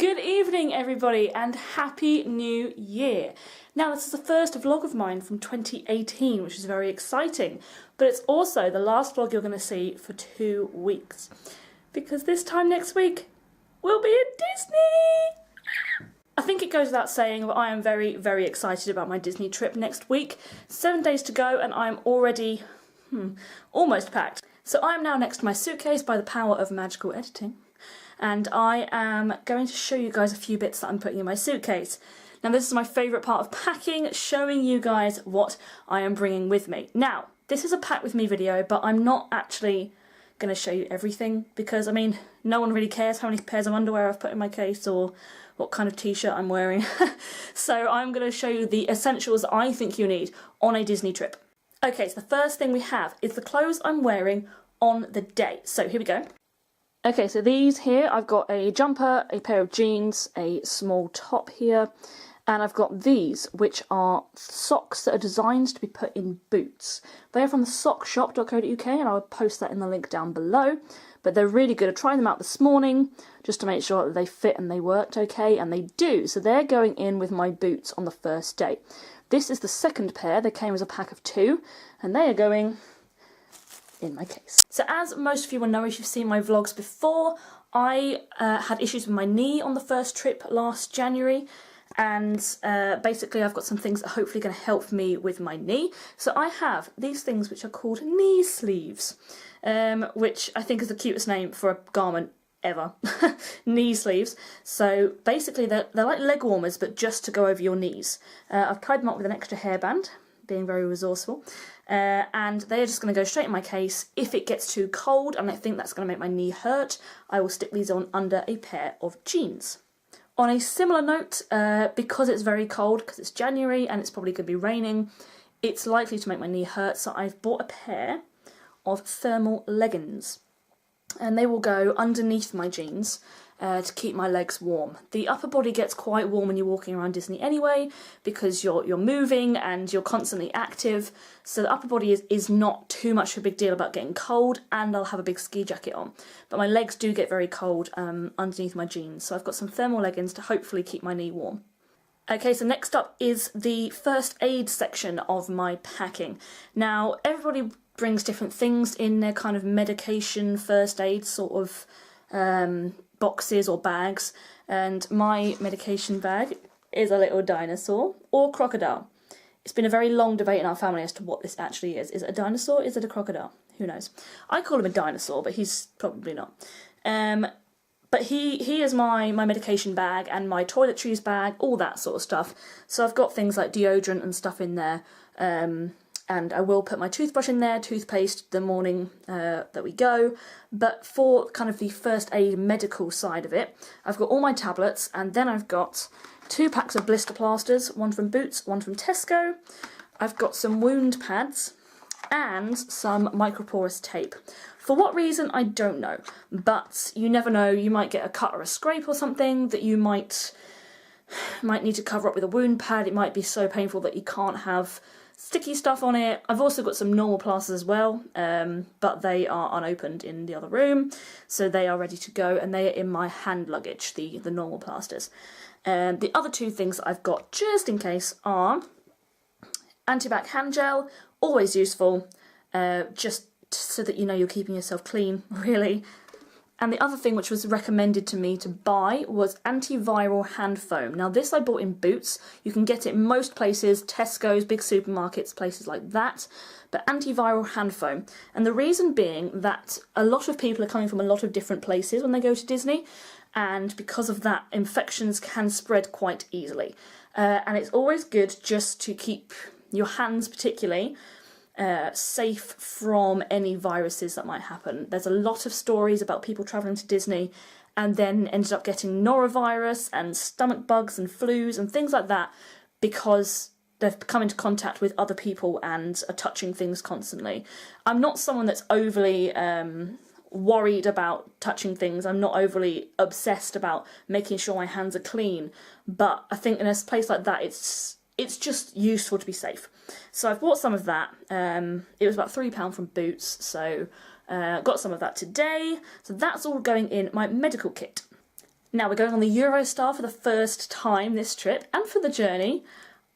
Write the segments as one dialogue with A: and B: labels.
A: Good evening everybody and Happy New Year! Now this is the first vlog of mine from 2018, which is very exciting, but it's also the last vlog you're going to see for 2 weeks, because this time next week we'll be at Disney! I think it goes without saying, but I am very, very excited about my Disney trip next week. 7 days to go and I'm already almost packed. So I am now next to my suitcase by the power of magical editing. And I am going to show you guys a few bits that I'm putting in my suitcase. Now this is my favourite part of packing, showing you guys what I am bringing with me. Now, this is a pack with me video, but I'm not actually going to show you everything because, I mean, no one really cares how many pairs of underwear I've put in my case or what kind of t-shirt I'm wearing. So I'm going to show you the essentials I think you need on a Disney trip. Okay, so the first thing we have is the clothes I'm wearing on the day. So here we go. Okay, so these here, I've got a jumper, a pair of jeans, a small top here, and I've got these, which are socks that are designed to be put in boots. They are from the sockshop.co.uk, and I'll post that in the link down below, but they're really good. I tried them out this morning, just to make sure that they fit and they worked okay, and they do, so they're going in with my boots on the first day. This is the second pair, they came as a pack of 2, and they are going in my case. So as most of you will know if you've seen my vlogs before, I had issues with my knee on the first trip last January, and basically I've got some things that are hopefully going to help me with my knee. So I have these things which are called knee sleeves, which I think is the cutest name for a garment ever. Knee sleeves. So basically they're like leg warmers, but just to go over your knees. I've tied them up with an extra hairband, being very resourceful. And they are just going to go straight in my case. If it gets too cold and I think that's going to make my knee hurt, I will stick these on under a pair of jeans. On a similar note, because it's very cold, because it's January and it's probably going to be raining, it's likely to make my knee hurt, so I've bought a pair of thermal leggings. And they will go underneath my jeans to keep my legs warm. The upper body gets quite warm when you're walking around Disney anyway, because you're moving and you're constantly active, so the upper body is not too much of a big deal about getting cold, and I'll have a big ski jacket on. But my legs do get very cold underneath my jeans, so I've got some thermal leggings to hopefully keep my knee warm. Okay, so next up is the first aid section of my packing. Now, everybody brings different things in their kind of medication first aid sort of boxes or bags, and my medication bag is a little dinosaur or crocodile. It's been a very long debate in our family as to what this actually is. Is it a dinosaur? Is it a crocodile? Who knows? I call him a dinosaur, but he's probably not. But he is my medication bag and my toiletries bag, all that sort of stuff. So I've got things like deodorant and stuff in there, and I will put my toothbrush in there, toothpaste the morning that we go. But for kind of the first aid medical side of it, I've got all my tablets, and then I've got 2 packs of blister plasters, one from Boots, one from Tesco. I've got some wound pads and some microporous tape. For what reason, I don't know, but you never know, you might get a cut or a scrape or something that you might need to cover up with a wound pad. It might be so painful that you can't have sticky stuff on it. I've also got some normal plasters as well, but they are unopened in the other room, so they are ready to go, and they are in my hand luggage, the normal plasters. The other 2 things that I've got just in case are antibac hand gel, always useful, just so that you know you're keeping yourself clean, really. And the other thing which was recommended to me to buy was antiviral hand foam. Now this I bought in Boots. You can get it in most places, Tesco's, big supermarkets, places like that. But antiviral hand foam. And the reason being that a lot of people are coming from a lot of different places when they go to Disney. And because of that, infections can spread quite easily. And it's always good just to keep your hands particularly safe from any viruses that might happen. There's a lot of stories about people travelling to Disney and then ended up getting norovirus and stomach bugs and flus and things like that because they've come into contact with other people and are touching things constantly. I'm not someone that's overly worried about touching things. I'm not overly obsessed about making sure my hands are clean, but I think in a place like that it's just useful to be safe. So I've bought some of that. It was about £3 from Boots, so got some of that today. So that's all going in my medical kit. Now we're going on the Eurostar for the first time this trip, and for the journey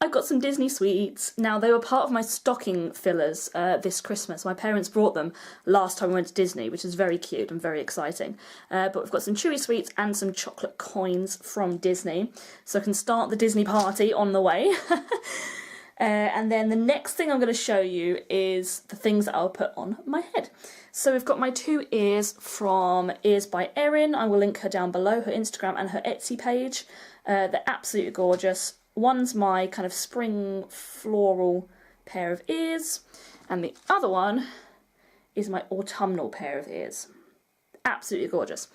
A: I've got some Disney sweets. Now they were part of my stocking fillers this Christmas. My parents brought them last time we went to Disney, which is very cute and very exciting. But we've got some chewy sweets and some chocolate coins from Disney, so I can start the Disney party on the way. And then the next thing I'm going to show you is the things that I'll put on my head. So we've got my 2 ears from Ears by Erin. I will link her down below, her Instagram and her Etsy page. They're absolutely gorgeous. One's my kind of spring floral pair of ears, and the other one is my autumnal pair of ears. Absolutely gorgeous.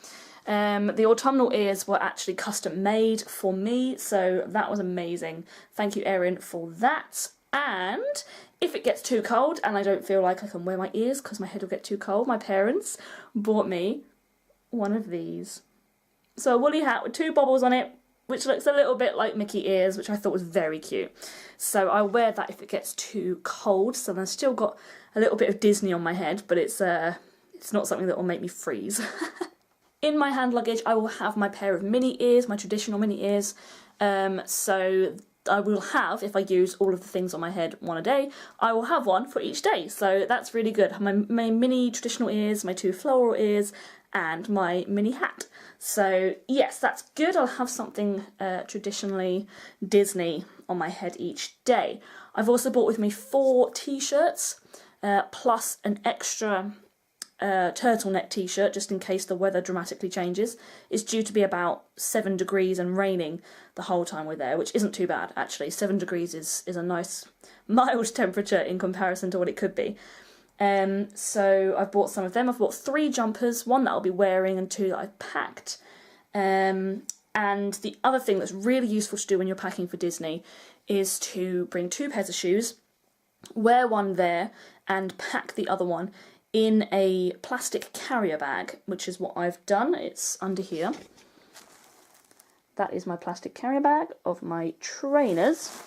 A: The autumnal ears were actually custom made for me, so that was amazing. Thank you, Erin, for that. And if it gets too cold and I don't feel like I can wear my ears because my head will get too cold, my parents bought me one of these. So a woolly hat with 2 bobbles on it, which looks a little bit like Mickey ears, which I thought was very cute. So I wear that if it gets too cold, so I've still got a little bit of Disney on my head, but it's not something that will make me freeze. In my hand luggage I will have my pair of mini ears, my traditional mini ears, so I will have, if I use all of the things on my head one a day, I will have one for each day, so that's really good. My mini traditional ears, my 2 floral ears, and my mini hat. So yes, that's good. I'll have something traditionally Disney on my head each day. I've also brought with me 4 t-shirts plus an extra turtleneck t-shirt just in case the weather dramatically changes. It's due to be about 7 degrees and raining the whole time we're there, which isn't too bad actually. 7 degrees is a nice mild temperature in comparison to what it could be. So I've bought some of them. I've bought 3 jumpers, 1 that I'll be wearing and 2 that I've packed. And the other thing that's really useful to do when you're packing for Disney is to bring 2 pairs of shoes, wear one there and pack the other one in a plastic carrier bag, which is what I've done. It's under here. That is my plastic carrier bag of my trainers.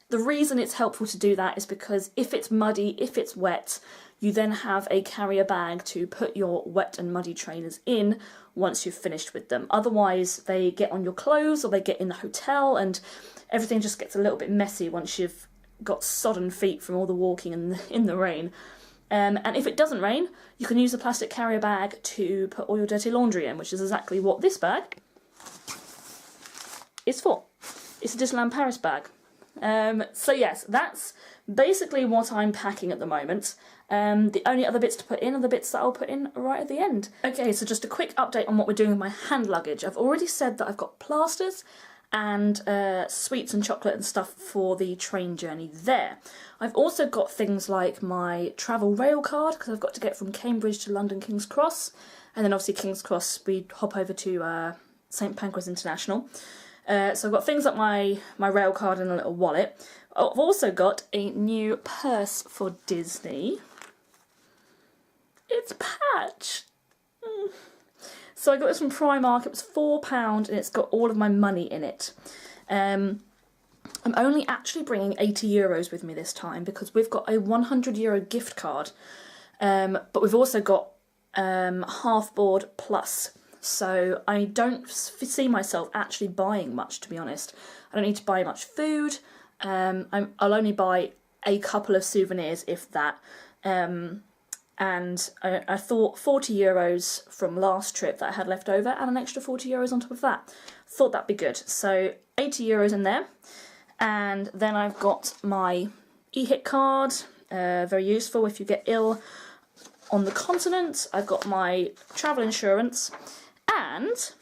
A: The reason it's helpful to do that is because if it's muddy, if it's wet, you then have a carrier bag to put your wet and muddy trainers in once you've finished with them. Otherwise they get on your clothes or they get in the hotel and everything just gets a little bit messy once you've got sodden feet from all the walking in the rain. And if it doesn't rain, you can use the plastic carrier bag to put all your dirty laundry in, which is exactly what this bag is for. It's a Disneyland Paris bag. So yes, that's basically what I'm packing at the moment. The only other bits to put in are the bits that I'll put in right at the end. Okay, so just a quick update on what we're doing with my hand luggage. I've already said that I've got plasters and sweets and chocolate and stuff for the train journey there. I've also got things like my travel rail card, because I've got to get from Cambridge to London King's Cross, and then obviously King's Cross we hop over to St Pancras International. So I've got things like my rail card and a little wallet. I've also got a new purse for Disney. It's Patch. So I got this from Primark. It was £4 and it's got all of my money in it. I'm only actually bringing €80 with me this time because we've got a €100 gift card, but we've also got half board plus. So I don't see myself actually buying much, to be honest. I don't need to buy much food. I'll only buy a couple of souvenirs, if that. And I thought €40 from last trip that I had left over and an extra €40 on top of that. Thought that'd be good. So €80 in there. And then I've got my e-hit card, very useful if you get ill on the continent. I've got my travel insurance. And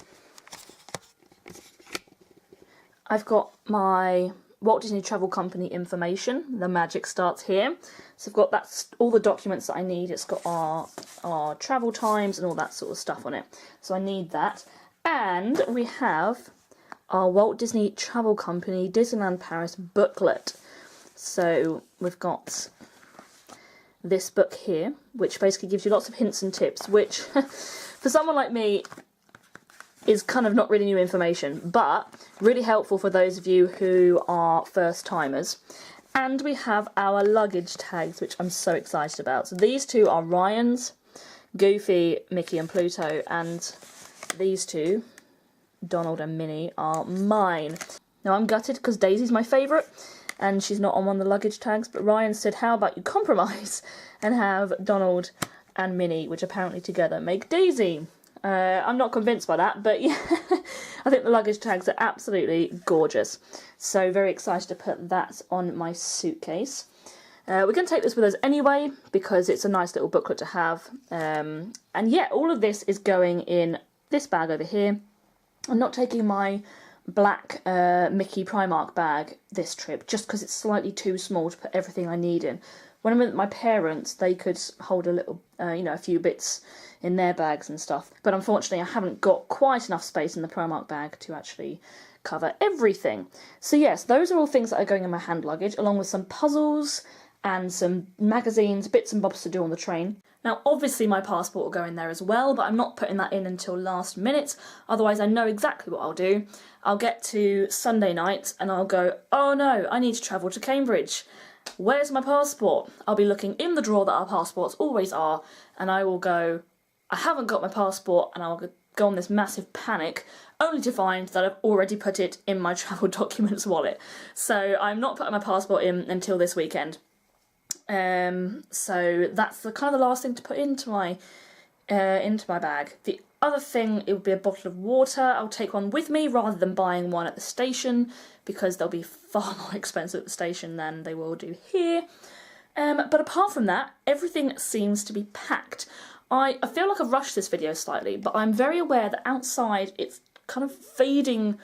A: I've got my Walt Disney Travel Company information. The magic starts here. So I've got that's all the documents that I need. It's got our travel times and all that sort of stuff on it. So I need that. And we have our Walt Disney Travel Company Disneyland Paris booklet. So we've got this book here, which basically gives you lots of hints and tips, which for someone like me is kind of not really new information, but really helpful for those of you who are first timers. And we have our luggage tags, which I'm so excited about. So these two are Ryan's, Goofy, Mickey and Pluto, and these two, Donald and Minnie, are mine. Now I'm gutted because Daisy's my favourite and she's not on one of the luggage tags, but Ryan said, how about you compromise and have Donald and Minnie, which apparently together make Daisy. I'm not convinced by that, but yeah, I think the luggage tags are absolutely gorgeous. So very excited to put that on my suitcase. We're going to take this with us anyway, because it's a nice little booklet to have. And yeah, all of this is going in this bag over here. I'm not taking my black Mickey Primark bag this trip, just because it's slightly too small to put everything I need in. When I'm with my parents, they could hold a little, you know, a few bits in their bags and stuff. But unfortunately, I haven't got quite enough space in the Primark bag to actually cover everything. So yes, those are all things that are going in my hand luggage, along with some puzzles and some magazines, bits and bobs to do on the train. Now, obviously my passport will go in there as well, but I'm not putting that in until last minute. Otherwise, I know exactly what I'll do. I'll get to Sunday night and I'll go, oh no, I need to travel to Cambridge. Where's my passport? I'll be looking in the drawer that our passports always are, and I will go, I haven't got my passport, and I'll go on this massive panic, only to find that I've already put it in my travel documents wallet. So I'm not putting my passport in until this weekend. So that's the kind of the last thing to put into my bag. The other thing, it would be a bottle of water. I'll take one with me rather than buying one at the station, because they'll be far more expensive at the station than they will do here. But apart from that, everything seems to be packed. I feel like I've rushed this video slightly, but I'm very aware that outside it's kind of fading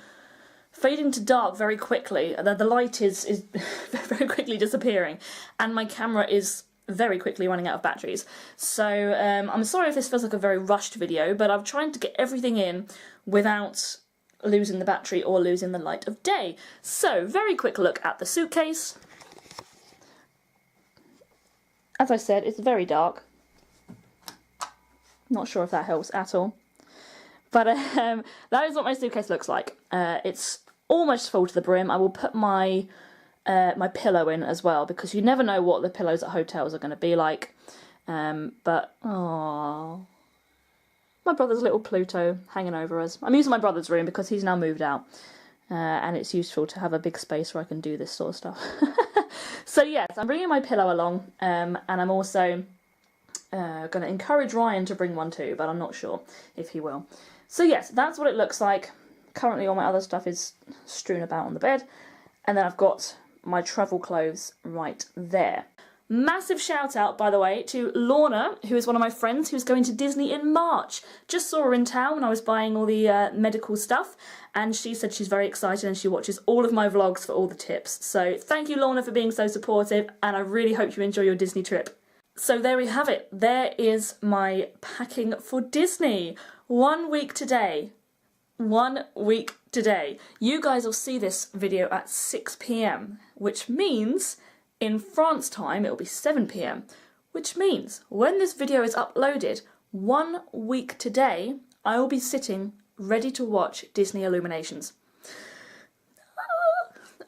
A: to dark very quickly. The light is very quickly disappearing, and my camera is very quickly running out of batteries. So I'm sorry if this feels like a very rushed video, but I'm trying to get everything in without losing the battery or losing the light of day. So, very quick look at the suitcase. As I said, it's very dark. Not sure if that helps at all. But that is what my suitcase looks like. It's almost full to the brim. I will put my my pillow in as well, because you never know what the pillows at hotels are going to be like. But, aww. My brother's little Pluto hanging over us. I'm using my brother's room because he's now moved out. And it's useful to have a big space where I can do this sort of stuff. So yes, I'm bringing my pillow along. And I'm also going to encourage Ryan to bring one too, but I'm not sure if he will. So yes, that's what it looks like. Currently all my other stuff is strewn about on the bed. And then I've got my travel clothes right there. Massive shout out, by the way, to Lorna, who is one of my friends who's going to Disney in March. Just saw her in town when I was buying all the medical stuff, and she said she's very excited and she watches all of my vlogs for all the tips. So thank you, Lorna, for being so supportive, and I really hope you enjoy your Disney trip. So there we have it. There is my packing for Disney. 1 week today. 1 week today. You guys will see this video at 6 p.m, which means in France time it'll be 7 p.m, which means when this video is uploaded 1 week today, I will be sitting ready to watch Disney Illuminations.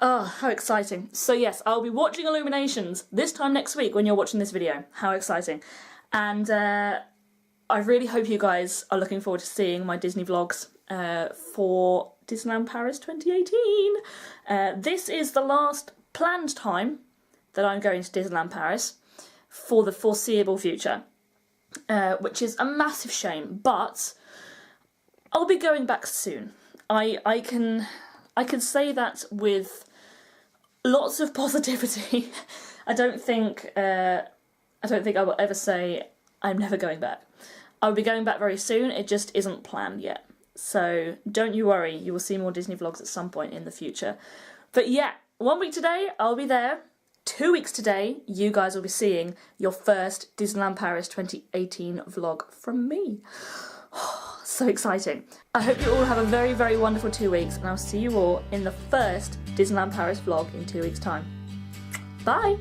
A: Oh, how exciting. So yes, I'll be watching Illuminations this time next week when you're watching this video. How exciting. And I really hope you guys are looking forward to seeing my Disney vlogs for Disneyland Paris 2018. This is the last planned time that I'm going to Disneyland Paris for the foreseeable future, which is a massive shame, but I'll be going back soon. I can say that with lots of positivity. I don't think I will ever say I'm never going back. I'll be going back very soon. It just isn't planned yet. So don't you worry, you will see more Disney vlogs at some point in the future. But yeah, 1 week today, I'll be there. 2 weeks today, you guys will be seeing your first Disneyland Paris 2018 vlog from me. So exciting. I hope you all have a very, very wonderful 2 weeks, and I'll see you all in the first Disneyland Paris vlog in 2 weeks' time. Bye!